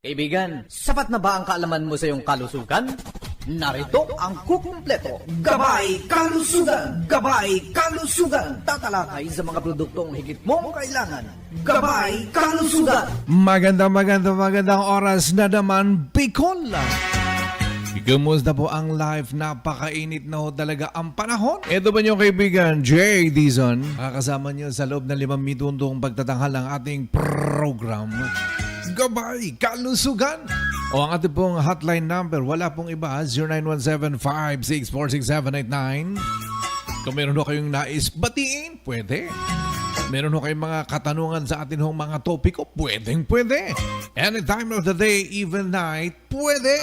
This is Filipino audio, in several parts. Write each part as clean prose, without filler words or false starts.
Kaibigan, sapat na ba ang kaalaman mo sa iyong kalusugan? Narito ang kukumpleto. Gabay Kalusugan! Gabay Kalusugan! Tatalakay sa mga produktong higit mong kailangan. Gabay Kalusugan! Magandang oras na naman, Bicol! Kumusta po ang live? Napakainit na ho talaga ang panahon. Ito ba niyong kaibigan, Jay Dizon? Kakasama niyo sa loob ng 5 minutong pagtatanghal ng ating program, Gabay Kalusugan. O ang ating pong hotline number, wala pong iba, 0917-564-6789. Kung meron ho kayong nais batiin, pwede. Meron ho kayong mga katanungan sa atin hong mga topiko, pwede. Any time of the day, even night, pwede.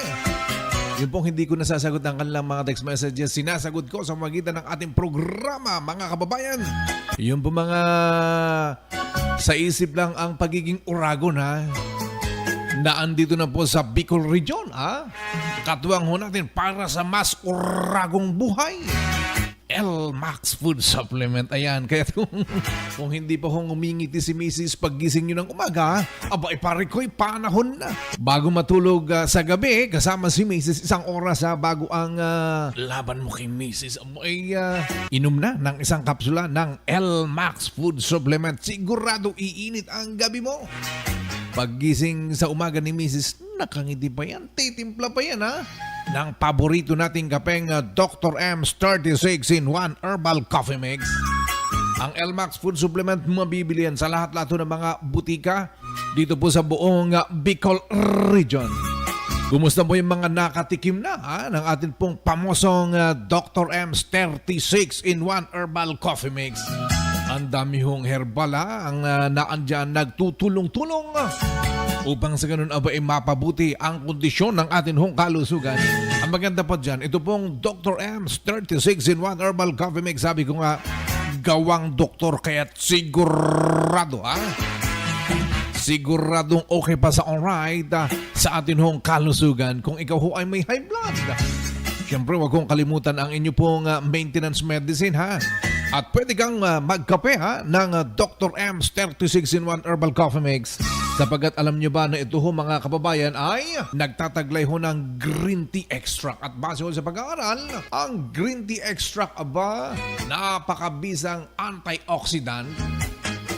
Yung pong hindi ko nasasagot ang kanilang mga text messages, sinasagot ko sa magitan ng ating programa, mga kababayan. Yung po mga sa isip lang ang pagiging uragon, ha? Na andito na po sa Bicol Region, ha? Katuwang ho natin para sa mas uragong buhay. L-Max Food Supplement. Ayan, kaya kung hindi pa hong umingiti si Mrs. paggising nyo ng umaga, aba, pare ko'y panahon na. Bago matulog sa gabi, kasama si Mrs. isang oras bago ang laban mo kay Mrs. Ay inom na ng isang kapsula ng L-Max Food Supplement. Sigurado iinit ang gabi mo. Paggising sa umaga ni Mrs., nakangiti pa yan, titimpla pa yan, ha? Ng paborito nating kapeng Dr. M's 36-in-1 Herbal Coffee Mix. Ang L-Max Food Supplement mabibili yan sa lahat-lahat ng mga butika dito po sa buong Bicol Region. Kumusta po yung mga nakatikim na ng ating pong pamosong Dr. M's 36-in-1 Herbal Coffee Mix? Ang dami hong herbal ang naandyan nagtutulong-tulong upang sa ganun ay mapabuti ang kondisyon ng atin hong kalusugan. Ang maganda pa dyan, ito pong Dr. M's 36-in-1 Herbal Coffee Mix. Sabi ko nga, gawang doktor kaya't sigurado, siguradong okay pa sa alright sa atin hong kalusugan kung ikaw ho ay may high blood. Siyempre, wag kong kalimutan ang inyo pong maintenance medicine, ha? At pwede kang magkape ng Dr. M's 36-in-1 Herbal Coffee Mix. Sapagat alam nyo ba na ito ho mga kababayan ay nagtataglay ho ng green tea extract. At base ho sa pag-aaral, ang green tea extract aba napakabisang antioxidant.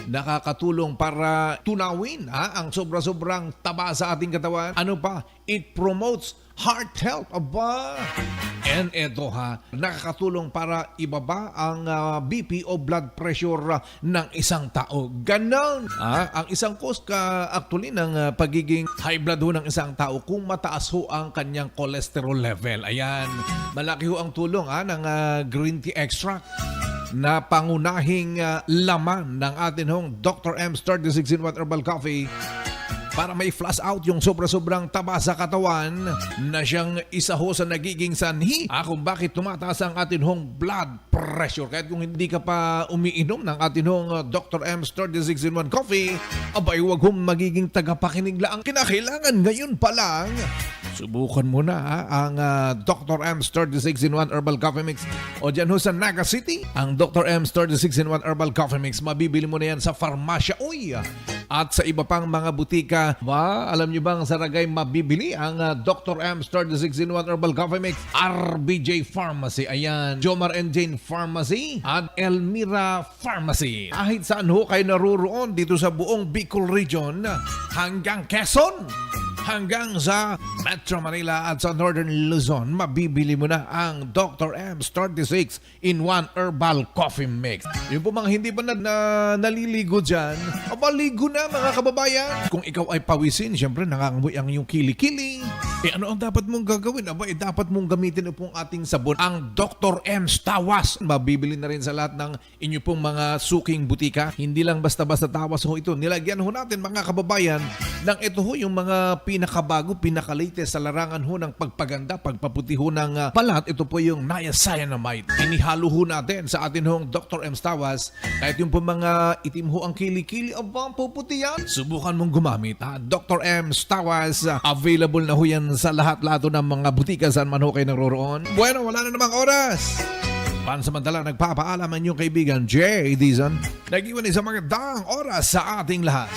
Nakakatulong para tunawin ang sobra-sobrang taba sa ating katawan. Ano pa? It promotes heart health. Aba! And ito nakakatulong para ibaba ang BP o blood pressure ng isang tao. Ganon! Ang isang cause actually ng pagiging high blood ho ng isang tao kung mataas ho ang kanyang cholesterol level. Ayan, malaki ho ang tulong ng green tea extract na pangunahing laman ng atin hong Dr. M's 36-in-1 Herbal Coffee para may flush out yung sobra-sobrang taba sa katawan na siyang isa ho sa nagiging sanhi kung bakit tumataas ang atin hong blood pressure. Kahit kung hindi ka pa umiinom ng atin hong Dr. M's 36-in-1 Coffee, abay wag hong magiging tagapakinig lang. Kinakailangan ngayon pa lang subukan mo na ang Dr. M's 36-in-1 Herbal Coffee Mix. O dyan ho sa Naga City, ang Dr. M's 36-in-1 Herbal Coffee Mix, mabibili mo na yan sa Farmasya Uy at sa iba pang mga butika. Alam nyo bang sa Ragay mabibili ang Dr. M's 36-in-1 Herbal Coffee Mix? RBJ Pharmacy, ayan, Jomar and Jane Pharmacy at Elmira Pharmacy. Kahit saan ho kayo naruroon dito sa buong Bicol Region hanggang Quezon, hanggang sa Metro Manila at sa Northern Luzon, mabibili mo na ang Dr. M's 36-in-1 Herbal Coffee Mix. Yung po mga hindi pa naliligo dyan, maligo na mga kababayan. Kung ikaw ay pawisin, syempre nangangamoy ang iyong kilikili. Ano ang dapat mong gagawin? Dapat mong gamitin pong ating sabon, ang Dr. M's Tawas. Mabibili na rin sa lahat ng inyo pong mga suking butika. Hindi lang basta-basta tawas ho ito. Nilagyan ho natin mga kababayan ng ito ho yung mga pinakabago, pinakalatest sa larangan ho ng pagpaganda, pagpaputi ho ng balat. Ito po yung niacinamide. Inihalo ho natin sa atin hong Dr. M's Tawas. Kahit yung po mga itim ho ang kilikili, abang puputi yan. Subukan mong gumamit. Dr. M's Tawas. Available na ho yan sa lahat-lahat ng mga butika saan man ho kayo naroroon. Bueno, wala na namang oras. Pansamantala, nagpapaalaman yung kaibigan Jay Dizon. Nag-iwan isang magandang oras sa ating lahat.